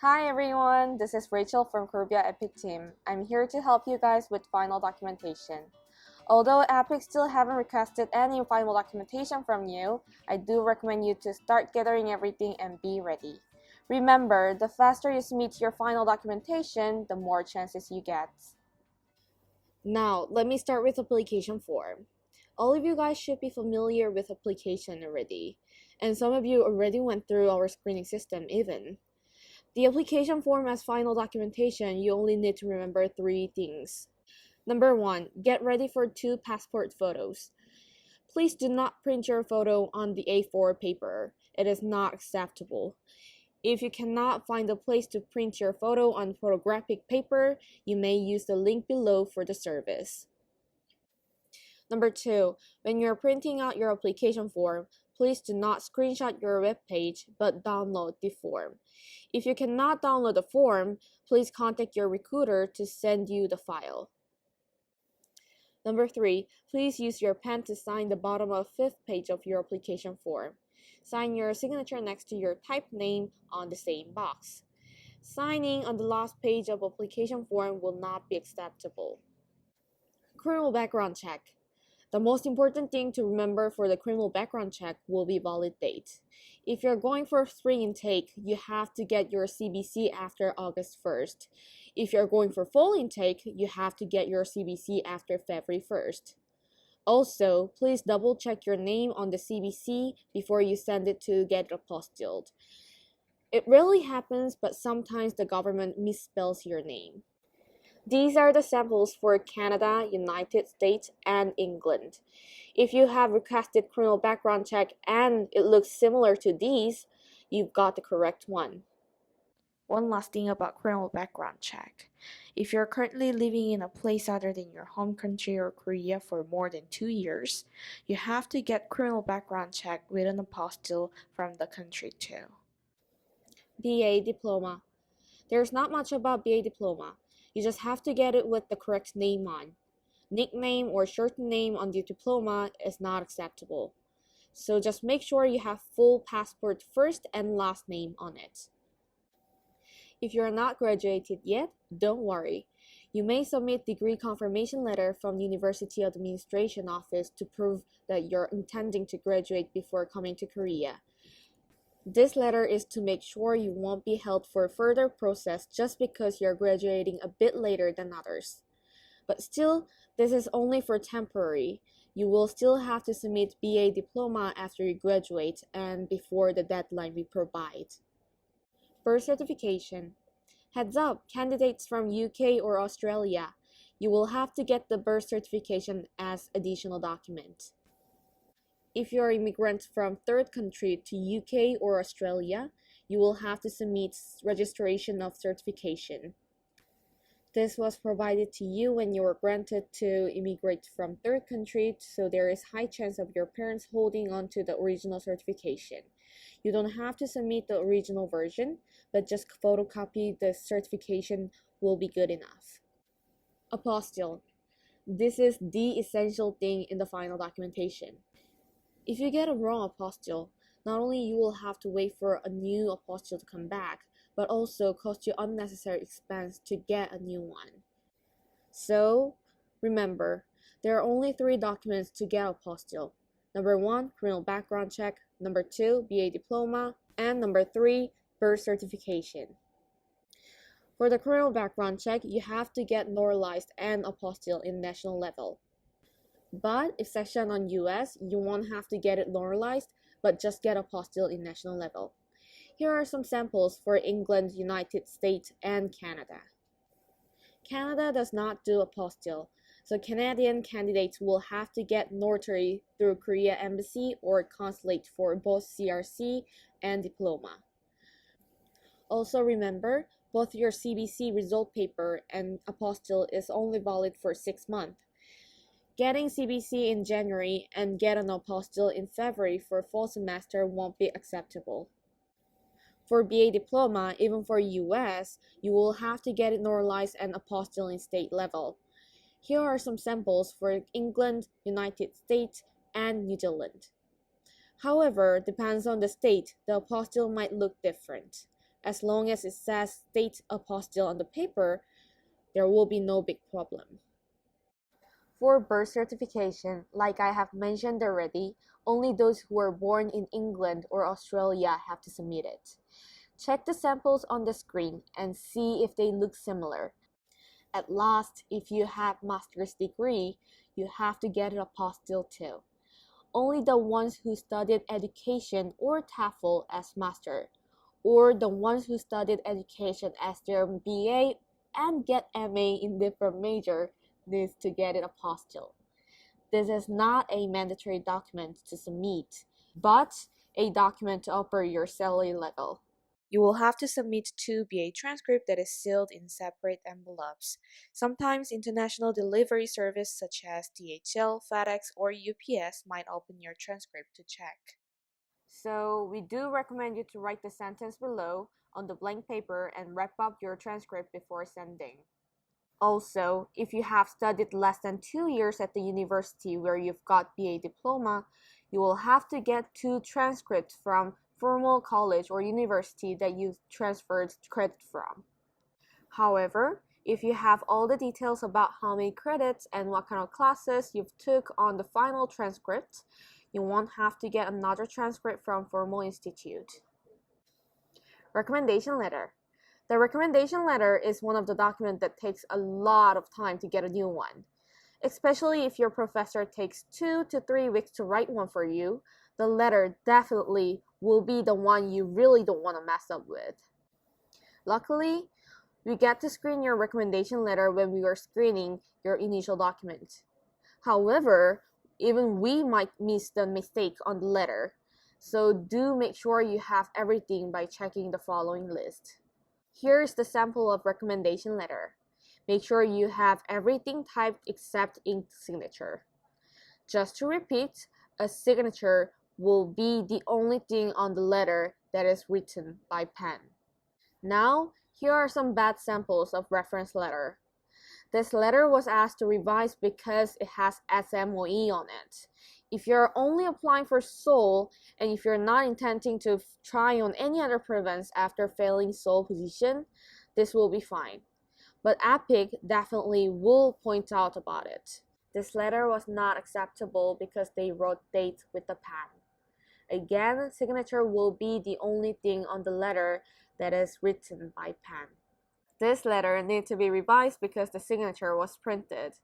Hi everyone, this is Rachel from Korvia EPIK team. I'm here to help you guys with final documentation. Although EPIK still haven't requested any final documentation from you, I do recommend you to start gathering everything and be ready. Remember, the faster you submit your final documentation, the more chances you get. Now, let me start with application form. All of you guys should be familiar with application already, and some of you already went through our screening system even. The application form as final documentation, you only need to remember 3 things. Number 1, get ready for 2 passport photos. Please do not print your photo on the A4 paper. It is not acceptable. If you cannot find a place to print your photo on photographic paper, you may use the link below for the service. Number 2, when you're printing out your application form, please do not screenshot your web page, but download the form. If you cannot download the form, please contact your recruiter to send you the file. Number 3, please use your pen to sign the bottom of 5th page of your application form. Sign your signature next to your typed name on the same box. Signing on the last page of application form will not be acceptable. Criminal background check. The most important thing to remember for the criminal background check will be valid date. If you're going for spring intake, you have to get your CBC after August 1st. If you're going for fall intake, you have to get your CBC after February 1st. Also, please double check your name on the CBC before you send it to get apostilled. It rarely happens, but sometimes the government misspells your name. These are the samples for Canada, United States, and England. If you have requested criminal background check and it looks similar to these, you've got the correct one. One last thing about criminal background check. If you're currently living in a place other than your home country or Korea for more than 2 years, you have to get criminal background check with an apostille from the country too. BA Diploma. There's not much about BA Diploma. You just have to get it with the correct name on. Nickname or short name on the diploma is not acceptable. So just make sure you have full passport first and last name on it. If you're not graduated yet, don't worry. You may submit degree confirmation letter from University Administration Office to prove that you're intending to graduate before coming to Korea. This letter is to make sure you won't be held for further process just because you're graduating a bit later than others. But still, this is only for temporary. You will still have to submit BA Diploma after you graduate and before the deadline we provide. Birth certification. Heads up, candidates from UK or Australia, you will have to get the birth certification as additional document. If you're an immigrant from third country to UK or Australia, you will have to submit registration of certification. This was provided to you when you were granted to immigrate from third country, so there is high chance of your parents holding on to the original certification. You don't have to submit the original version, but just photocopy the certification will be good enough. Apostille. This is the essential thing in the final documentation. If you get a wrong apostille, not only you will have to wait for a new apostille to come back, but also cost you unnecessary expense to get a new one. So, remember, there are only 3 documents to get apostille. Number 1, criminal background check. Number 2, BA Diploma. And number 3, birth certification. For the criminal background check, you have to get normalized and apostille in national level. But if section on US, you won't have to get it normalized, but just get apostille in national level. Here are some samples for England, United States, and Canada. Canada does not do apostille, so Canadian candidates will have to get notary through Korea Embassy or consulate for both CRC and Diploma. Also remember, both your CBC result paper and apostille is only valid for 6 months. Getting CBC in January and get an apostille in February for fall semester won't be acceptable. For BA Diploma, even for US, you will have to get it normalized and apostille in state level. Here are some samples for England, United States, and New Zealand. However, depends on the state, the apostille might look different. As long as it says state apostille on the paper, there will be no big problem. For birth certification, like I have mentioned already, only those who were born in England or Australia have to submit it. Check the samples on the screen and see if they look similar. At last, if you have master's degree, you have to get an apostille too. Only the ones who studied education or TOEFL as master, or the ones who studied education as their BA and get MA in different major needs to get an apostille. This is not a mandatory document to submit, but a document to upper your salary level. You will have to submit 2 BA transcript that is sealed in separate envelopes. Sometimes international delivery service such as DHL, FedEx, or UPS might open your transcript to check. So we do recommend you to write the sentence below on the blank paper and wrap up your transcript before sending. Also, if you have studied less than 2 years at the university where you've got BA diploma, you will have to get 2 transcripts from formal college or university that you transferred credit from. However, if you have all the details about how many credits and what kind of classes you've took on the final transcript, you won't have to get another transcript from formal institute. Recommendation letter. The recommendation letter is one of the documents that takes a lot of time to get a new one. Especially if your professor takes 2 to 3 weeks to write one for you, the letter definitely will be the one you really don't want to mess up with. Luckily, we get to screen your recommendation letter when we are screening your initial document. However, even we might miss the mistake on the letter, so do make sure you have everything by checking the following list. Here's the sample of recommendation letter. Make sure you have everything typed except ink signature. Just to repeat, a signature will be the only thing on the letter that is written by pen. Now, here are some bad samples of reference letter. This letter was asked to revise because it has SMOE on it. If you're only applying for Seoul and if you're not intending to try on any other province after failing Seoul position, this will be fine. But EPIK definitely will point out about it. This letter was not acceptable because they wrote date with the pen. Again, signature will be the only thing on the letter that is written by pen. This letter needs to be revised because the signature was printed.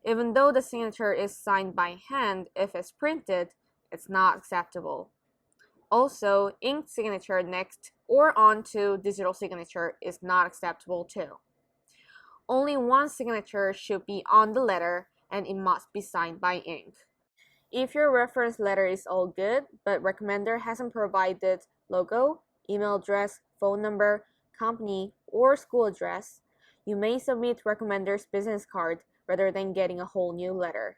Even though the signature is signed by hand, if it's printed, it's not acceptable. Also, ink signature next or onto digital signature is not acceptable too. Only one signature should be on the letter and it must be signed by ink. If your reference letter is all good, but recommender hasn't provided logo, email address, phone number, company, or school address, you may submit recommender's business card rather than getting a whole new letter.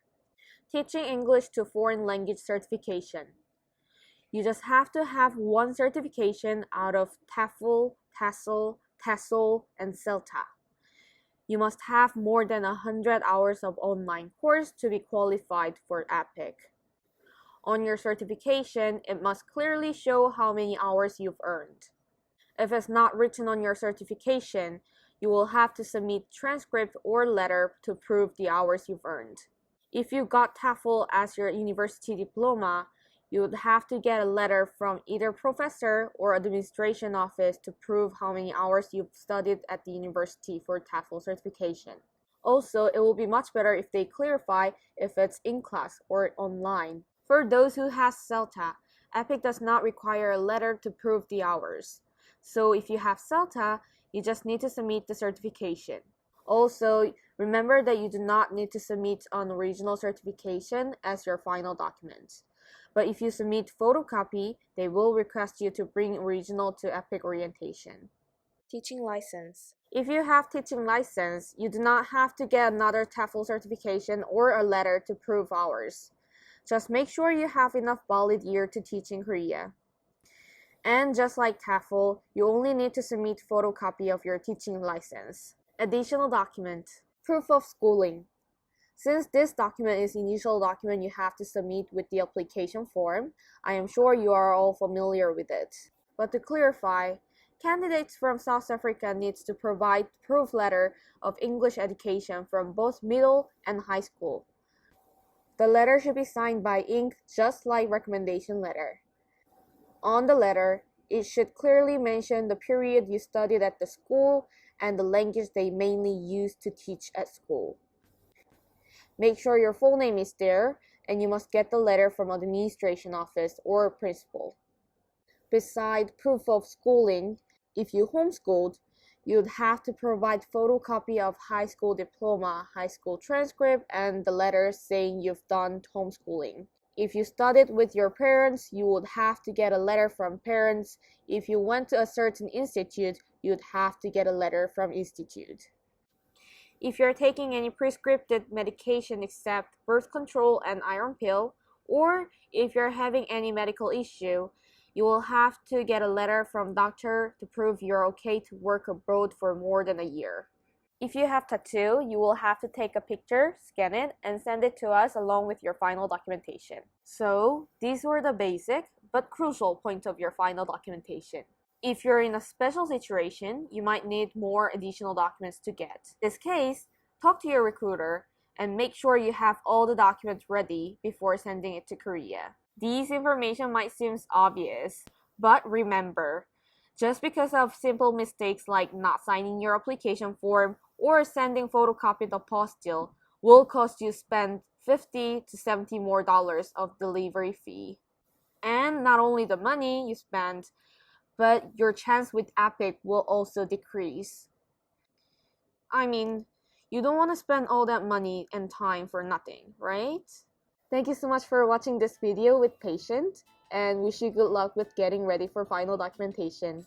Teaching English to foreign language certification. You just have to have one certification out of TOEFL, TESOL, and CELTA. You must have more than 100 hours of online course to be qualified for EPIK. On your certification, it must clearly show how many hours you've earned. If it's not written on your certification, you will have to submit transcript or letter to prove the hours you've earned. If you got TOEFL as your university diploma, you would have to get a letter from either professor or administration office to prove how many hours you've studied at the university for TOEFL certification. Also, it will be much better if they clarify if it's in class or online. For those who has CELTA, EPIK does not require a letter to prove the hours. So if you have CELTA, you just need to submit the certification. Also, remember that you do not need to submit an original certification as your final document. But if you submit photocopy, they will request you to bring original to EPIK orientation. Teaching license. If you have teaching license, you do not have to get another TOEFL certification or a letter to prove hours. Just make sure you have enough valid year to teach in Korea. And just like TOEFL, you only need to submit photocopy of your teaching license. Additional document. Proof of schooling. Since this document is initial document you have to submit with the application form, I am sure you are all familiar with it. But to clarify, Candidates from South Africa needs to provide proof letter of English education from both middle and high school. The letter should be signed by ink just like recommendation letter. On the letter, it should clearly mention the period you studied at the school and the language they mainly use to teach at school. Make sure your full name is there, and you must get the letter from administration office or principal. Beside proof of schooling, if you homeschooled, you'd have to provide photocopy of high school diploma, high school transcript, and the letter saying you've done homeschooling. If you studied with your parents, you would have to get a letter from parents. If you went to a certain institute, you'd have to get a letter from institute. If you're taking any prescripted medication except birth control and iron pill, or if you're having any medical issue, you will have to get a letter from doctor to prove you're okay to work abroad for more than a year. If you have tattoo, you will have to take a picture, scan it, and send it to us along with your final documentation. So, these were the basic but crucial points of your final documentation. If you're in a special situation, you might need more additional documents to get. In this case, talk to your recruiter and make sure you have all the documents ready before sending it to Korea. These information might seem obvious, but remember, just because of simple mistakes like not signing your application form or sending photocopied apostille will cost you spend $50 to $70 more of delivery fee. And not only the money you spend, but your chance with EPIK will also decrease. I mean, you don't want to spend all that money and time for nothing, right? Thank you so much for watching this video with patience, and wish you good luck with getting ready for final documentation.